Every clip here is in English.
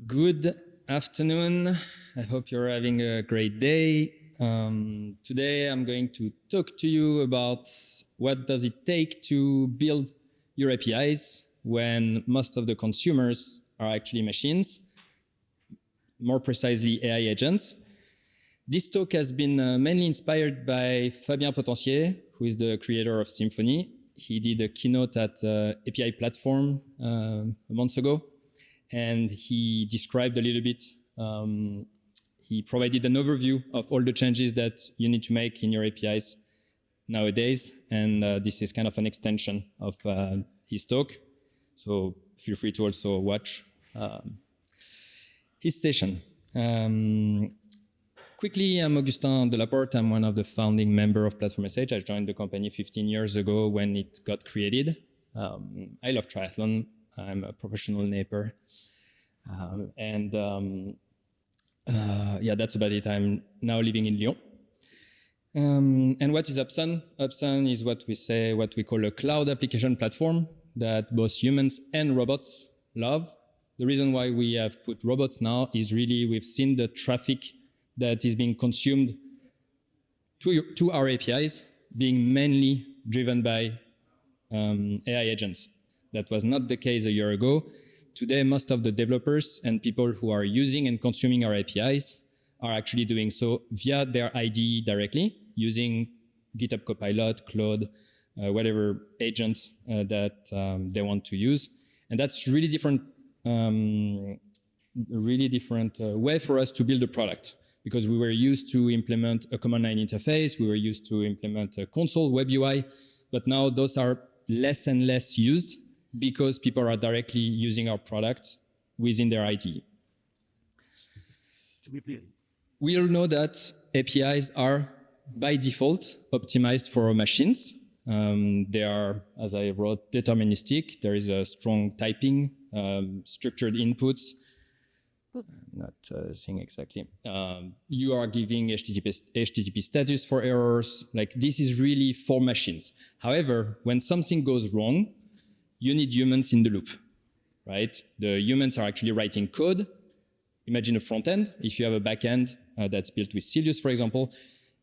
Good afternoon. I hope you're having a great day. Today I'm going to talk to you about what does it take to build your APIs when most of the consumers are actually machines, more precisely AI agents. This talk has been mainly inspired by Fabien Potencier, who is the creator of Symfony. He did a keynote at API Platform a month ago, and he described a little bit, he provided an overview of all the changes that you need to make in your APIs nowadays, and this is kind of an extension of his talk. So feel free to also watch his session. Quickly, I'm Augustin Delaporte. I'm one of the founding members of Platform SH. I joined the company 15 years ago when it got created. I love triathlon. I'm a professional naper. Yeah, that's about it. I'm now living in Lyon. And what is Upsun? Upsun is what we call a cloud application platform that both humans and robots love. The reason why we have put robots now is really we've seen the traffic that is being consumed to our APIs being mainly driven by AI agents. That was not the case a year ago. Today, most of the developers and people who are using and consuming our APIs are actually doing so via their IDE directly, using GitHub Copilot, Claude, whatever agents that they want to use. And that's really different way for us to build a product, because we were used to implement a command line interface, we were used to implement a console web UI, but now those are less and less used because people are directly using our products within their IDE. We all know that APIs are by default optimized for machines. They are, as I wrote, deterministic. There is a strong typing, structured inputs. Not saying exactly. You are giving HTTP status for errors. Like, this is really for machines. However, when something goes wrong, you need humans in the loop, right? The humans are actually writing code. Imagine a front end. If you have a back end that's built with Sylius, for example,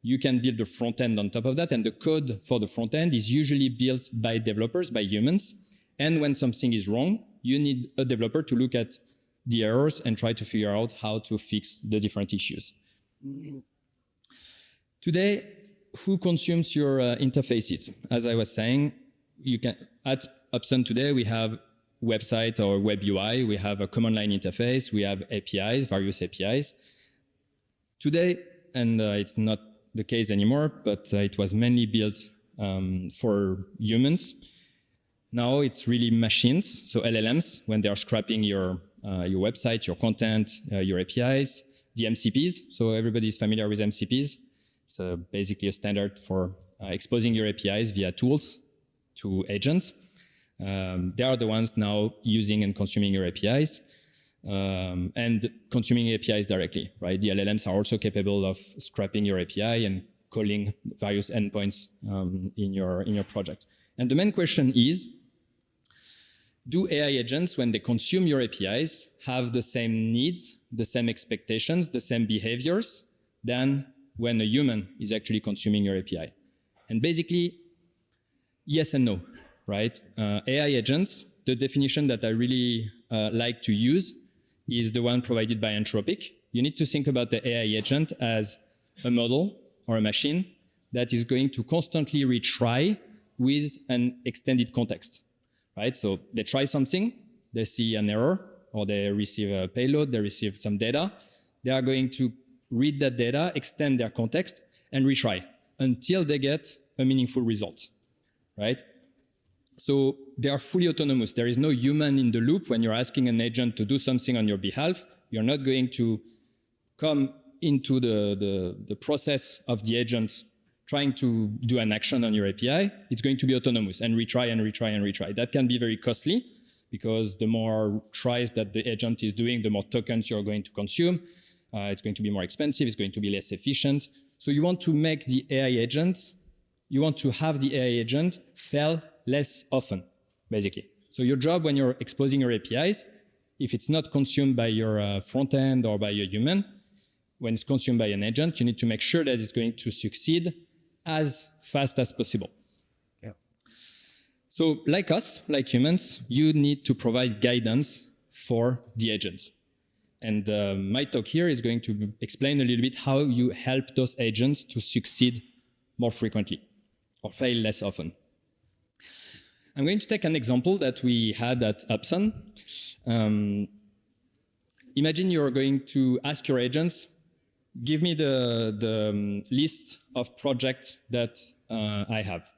you can build the front end on top of that, and the code for the front end is usually built by developers, by humans. And when something is wrong, you need a developer to look at the errors and try to figure out how to fix the different issues. Today, who consumes your interfaces? As I was saying, you can at Upsun today, we have website or web UI, we have a command line interface, we have APIs, various APIs. Today, and it's not the case anymore, but it was mainly built for humans. Now it's really machines, so LLMs, when they are scrapping your website, your content, your APIs, the MCPs. So everybody's familiar with MCPs. It's basically a standard for exposing your APIs via tools to agents. They are the ones now using and consuming your APIs and consuming APIs directly, right? The LLMs are also capable of scrapping your API and calling various endpoints in your project. And the main question is, do AI agents, when they consume your APIs, have the same needs, the same expectations, the same behaviors than when a human is actually consuming your API? And basically, yes and no, right? AI agents, the definition that I really like to use is the one provided by Anthropic. You need to think about the AI agent as a model or a machine that is going to constantly retry with an extended context. Right? So they try something, they see an error, or they receive a payload, they receive some data. They are going to read that data, extend their context, and retry until they get a meaningful result, right? So they are fully autonomous. There is no human in the loop. When you're asking an agent to do something on your behalf, you're not going to come into the process of the agent trying to do an action on your API. It's going to be autonomous and retry and retry and retry. That can be very costly because the more tries that the agent is doing, the more tokens you're going to consume. It's going to be more expensive. It's going to be less efficient. So you want to make the AI agent, you want to have the AI agent fail less often, basically. So your job when you're exposing your APIs if it's not consumed by your front end or by a human, when it's consumed by an agent, you need to make sure that it's going to succeed as fast as possible. Yeah. So like us, like humans, you need to provide guidance for the agents. And my talk here is going to explain a little bit how you help those agents to succeed more frequently or fail less often. I'm going to take an example that we had at Upsun. Imagine you're going to ask your agents, give me the list of projects that I have,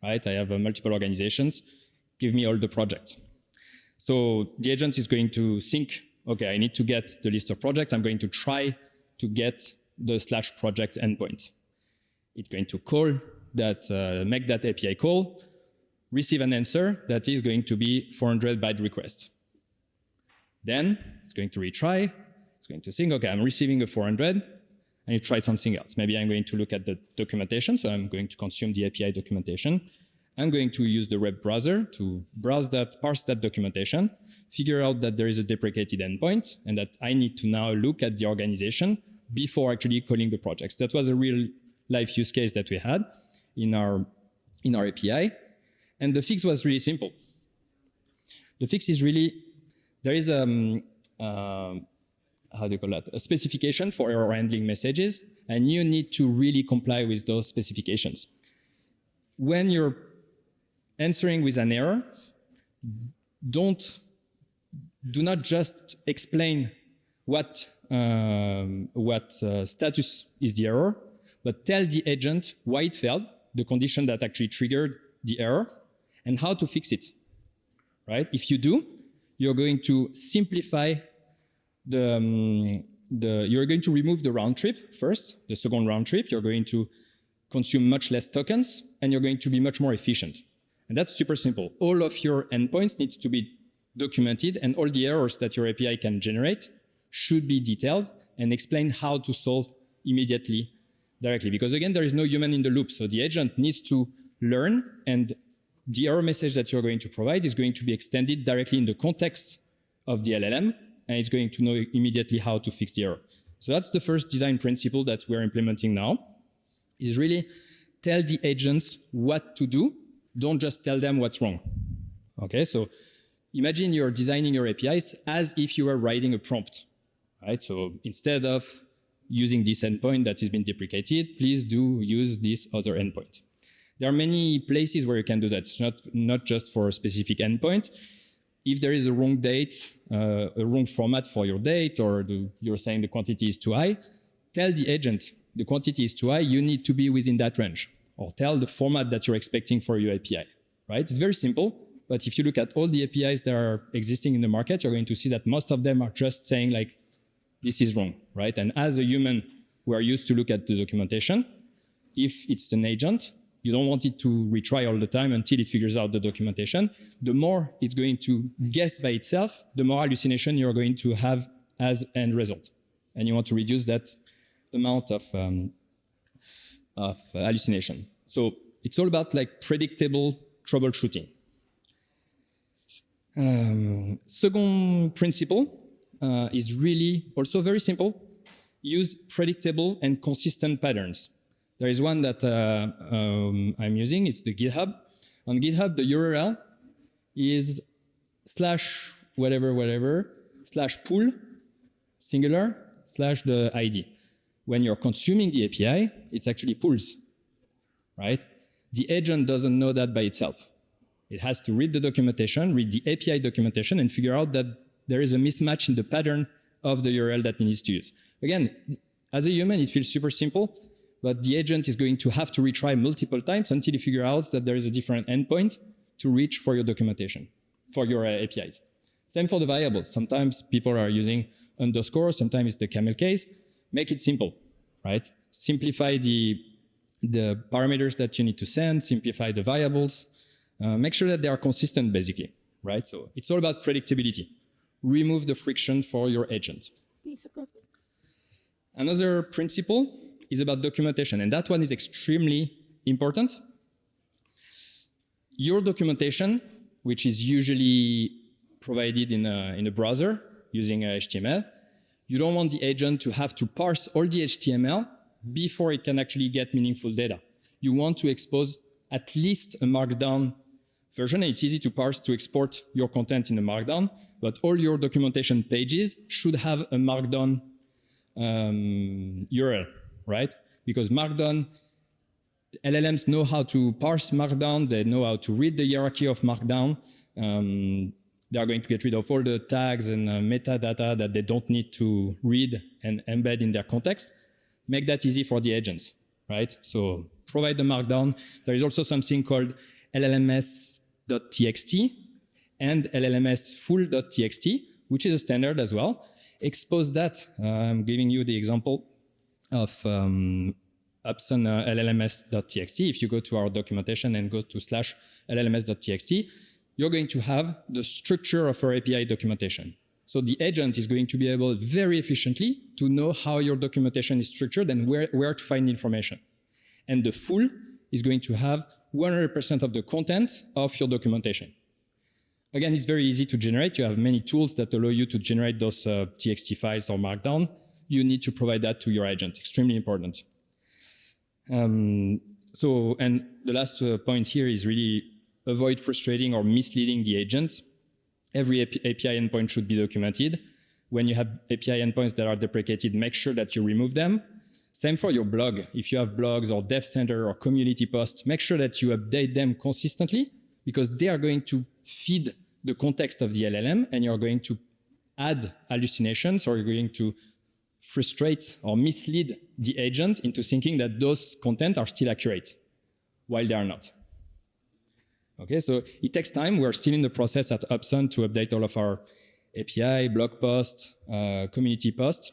right? I have multiple organizations. Give me all the projects. So the agent is going to think, okay, I need to get the list of projects. I'm going to try to get the /project endpoint. It's going to call that, make that API call, receive an answer that is going to be 400 byte request. Then it's going to retry. It's going to think, okay, I'm receiving a 400. I need to try something else. Maybe I'm going to look at the documentation. So I'm going to consume the API documentation. I'm going to use the web browser to browse that, parse that documentation, figure out that there is a deprecated endpoint, and that I need to now look at the organization before actually calling the projects. That was a real life use case that we had in our API. And the fix was really simple. The fix is really, there is how do you call that? A specification for error handling messages, and you need to really comply with those specifications. When you're answering with an error, do not just explain what status is the error, but tell the agent why it failed, the condition that actually triggered the error, and how to fix it, right? If you do, you're going to simplify you're going to remove the round trip first, the second round trip. You're going to consume much less tokens, and you're going to be much more efficient. And that's super simple. All of your endpoints need to be documented, and all the errors that your API can generate should be detailed and explain how to solve immediately, directly. Because again, there is no human in the loop. So the agent needs to learn, and the error message that you're going to provide is going to be extended directly in the context of the LLM, and it's going to know immediately how to fix the error. So that's the first design principle that we're implementing now, is really tell the agents what to do. Don't just tell them what's wrong. Okay, so imagine you're designing your APIs as if you were writing a prompt, right? So instead of using this endpoint that has been deprecated, please do use this other endpoint. There are many places where you can do that. It's not just for a specific endpoint. If there is a wrong date, a wrong format for your date, or you're saying the quantity is too high, tell the agent the quantity is too high, you need to be within that range. Or tell the format that you're expecting for your API, right? It's very simple, but if you look at all the APIs that are existing in the market, you're going to see that most of them are just saying like, this is wrong, right? And as a human, we are used to look at the documentation. If it's an agent, you don't want it to retry all the time until it figures out the documentation. The more it's going to guess by itself, the more hallucination you're going to have as end result. And you want to reduce that amount of hallucination. So it's all about like predictable troubleshooting. Second principle is really also very simple. Use predictable and consistent patterns. There is one that I'm using. It's the GitHub. On GitHub, the URL is /whatever/pool singular /the ID. When you're consuming the API, it's actually pools, right? The agent doesn't know that by itself. It has to read the documentation, read the API documentation, and figure out that there is a mismatch in the pattern of the URL that it needs to use. Again, as a human, it feels super simple, but the agent is going to have to retry multiple times until you figure out that there is a different endpoint to reach for your documentation, for your APIs. Same for the variables. Sometimes people are using underscore, sometimes it's the camel case. Make it simple, right? Simplify the parameters that you need to send, simplify the variables, make sure that they are consistent, basically, right? So it's all about predictability. Remove the friction for your agent. Another principle is about documentation, and that one is extremely important. Your documentation, which is usually provided in a browser, using HTML. You don't want the agent to have to parse all the HTML before it can actually get meaningful data. You want to expose at least a markdown version. And it's easy to parse to export your content in a markdown, but all your documentation pages should have a markdown URL, right? Because markdown, LLMs know how to parse markdown. They know how to read the hierarchy of markdown. They are going to get rid of all the tags and metadata that they don't need to read and embed in their context. Make that easy for the agents, right? So provide the markdown. There is also something called LLMS.txt and LLMS full.txt, which is a standard as well. Expose that. I'm giving you the example of Upsun LLMS.txt. If you go to our documentation and go to /LLMS.txt, you're going to have the structure of our API documentation. So the agent is going to be able very efficiently to know how your documentation is structured and where to find information. And the full is going to have 100% of the content of your documentation. Again, it's very easy to generate. You have many tools that allow you to generate those TXT files or Markdown. You need to provide that to your agent. Extremely important. And the last point here is really avoid frustrating or misleading the agent. Every API endpoint should be documented. When you have API endpoints that are deprecated, make sure that you remove them. Same for your blog. If you have blogs or dev center or community posts, make sure that you update them consistently, because they are going to feed the context of the LLM, and you're going to add hallucinations, or you're going to frustrate or mislead the agent into thinking that those content are still accurate, while they are not. Okay, so it takes time. We're still in the process at Upsun to update all of our API, blog posts, community posts,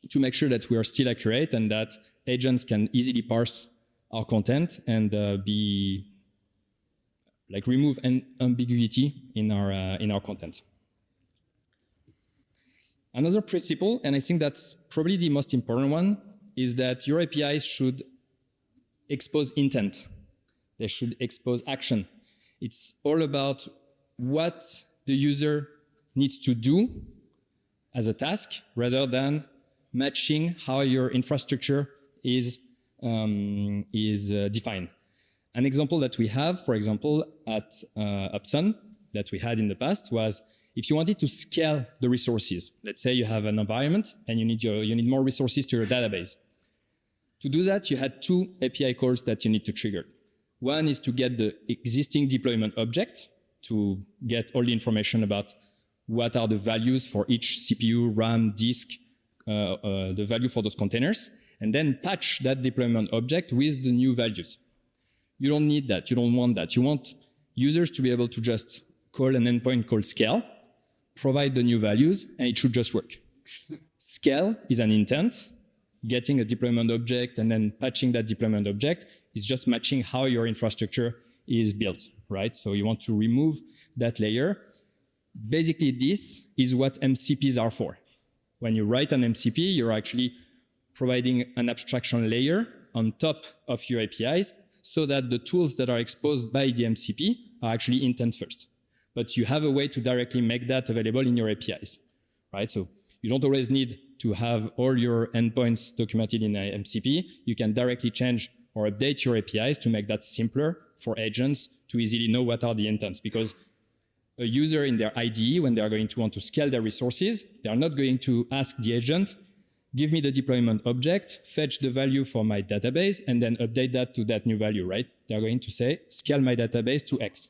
to make sure that we are still accurate and that agents can easily parse our content and remove an ambiguity in our content. Another principle, and I think that's probably the most important one, is that your APIs should expose intent. They should expose action. It's all about what the user needs to do as a task, rather than matching how your infrastructure is defined. An example that we have, for example, at Upsun, that we had in the past, was if you wanted to scale the resources. Let's say you have an environment and you need more resources to your database. To do that, you had two API calls that you need to trigger. One is to get the existing deployment object to get all the information about what are the values for each CPU, RAM, disk, the value for those containers, and then patch that deployment object with the new values. You don't need that. You don't want that. You want users to be able to just call an endpoint called scale, provide the new values, and it should just work. Scale is an intent. Getting a deployment object and then patching that deployment object is just matching how your infrastructure is built, right? So you want to remove that layer. Basically, this is what MCPs are for. When you write an MCP, you're actually providing an abstraction layer on top of your APIs so that the tools that are exposed by the MCP are actually intent first. But you have a way to directly make that available in your APIs, right? So you don't always need to have all your endpoints documented in an MCP. You can directly change or update your APIs to make that simpler for agents to easily know what are the intents. Because a user in their IDE, when they are going to want to scale their resources, they are not going to ask the agent, give me the deployment object, fetch the value for my database, and then update that to that new value, right? They're going to say, scale my database to X.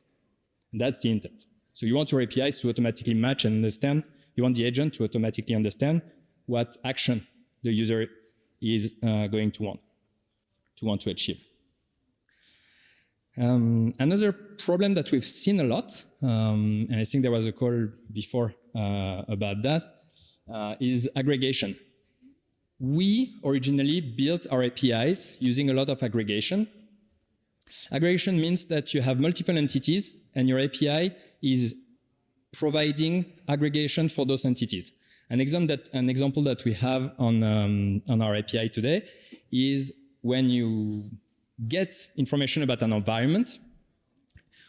And that's the intent. So you want your APIs to automatically match and understand. You want the agent to automatically understand what action the user is going to want to achieve. Another problem that we've seen a lot, and I think there was a call before about that, is aggregation. We originally built our APIs using a lot of aggregation. Aggregation means that you have multiple entities and your API is providing aggregation for those entities. An example that we have on our API today is when you get information about an environment,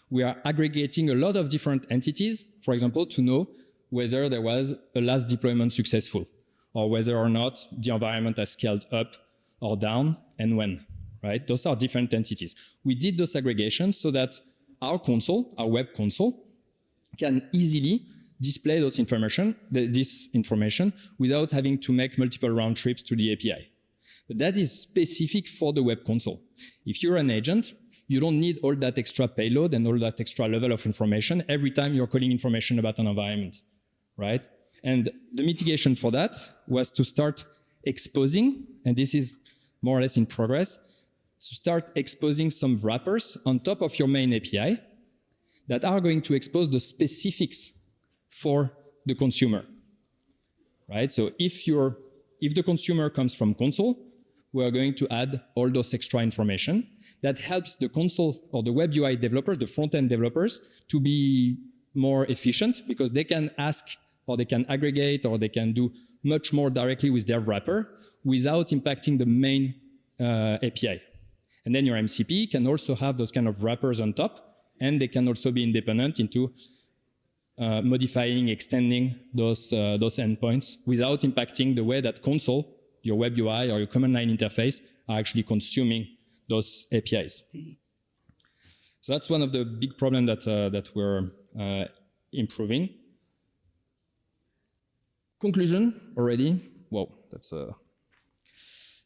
we are aggregating a lot of different entities, for example, to know whether there was a last deployment successful, or whether or not the environment has scaled up or down, and when, right? Those are different entities. We did those aggregations so that our console, our web console, can easily display this information without having to make multiple round trips to the API. But that is specific for the web console. If you're an agent, you don't need all that extra payload and all that extra level of information every time you're calling information about an environment, right? And the mitigation for that was to start exposing, and this is more or less in progress, to start exposing some wrappers on top of your main API that are going to expose the specifics for the consumer, right? So if the consumer comes from console, we are going to add all those extra information that helps the console or the web UI developers, the front-end developers, to be more efficient because they can ask or they can aggregate or they can do much more directly with their wrapper without impacting the main API. And then your MCP can also have those kind of wrappers on top, and they can also be independent into modifying, extending those endpoints without impacting the way that console, your web UI or your command line interface are actually consuming those APIs. So that's one of the big problems that we're improving. Conclusion already. Whoa, that's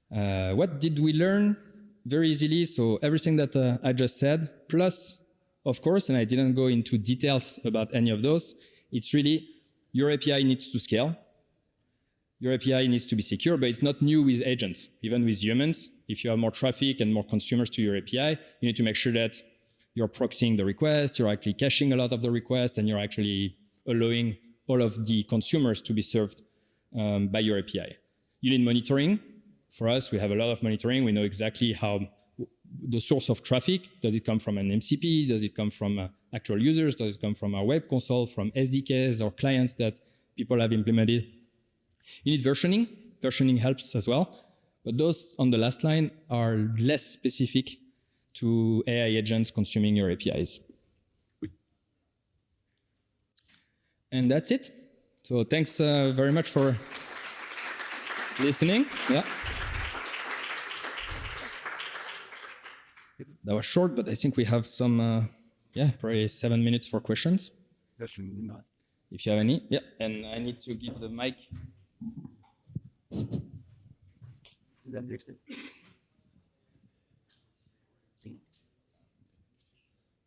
what did we learn? Very easily. So everything that I just said, plus, of course, and I didn't go into details about any of those, it's really your API needs to scale. Your API needs to be secure, but it's not new with agents. Even with humans, if you have more traffic and more consumers to your API, you need to make sure that you're proxying the request, you're actually caching a lot of the request, and you're actually allowing all of the consumers to be served by your API. You need monitoring. For us, we have a lot of monitoring. We know exactly how the source of traffic, does it come from an MCP? Does it come from actual users? Does it come from our web console, from SDKs or clients that people have implemented? You need versioning. Versioning helps as well. But those on the last line are less specific to AI agents consuming your APIs. And that's it. So thanks very much for listening. Yeah. That was short, but I think we have some, probably 7 minutes for questions. If you have any. Yeah, and I need to give the mic.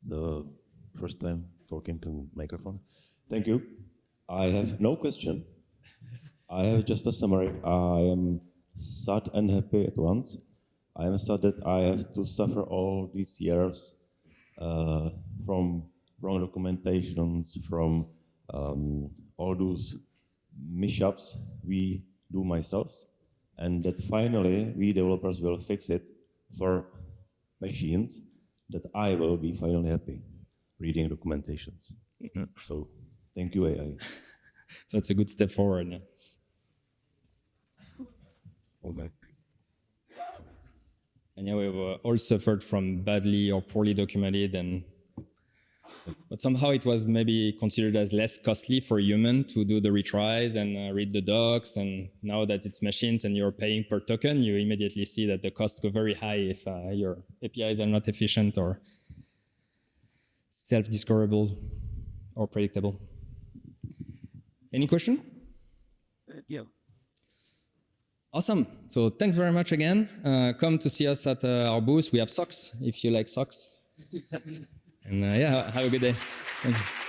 The first time talking to microphone. Thank you. I have no question. I have just a summary. I am sad and happy at once. I am sad that I have to suffer all these years from wrong documentations, from all those mishaps we do myself, and that finally we developers will fix it for machines, that I will be finally happy reading documentations. Mm-hmm. So thank you, AI. So that's a good step forward. Yeah. Okay. And yeah, we've all suffered from badly or poorly documented, but somehow it was maybe considered as less costly for a human to do the retries and read the docs. And now that it's machines and you're paying per token, you immediately see that the costs go very high if your APIs are not efficient or self-discoverable or predictable. Any question? Yeah. Awesome. So thanks very much again. Come to see us at our booth. We have socks if you like socks. And have a good day. Thank you.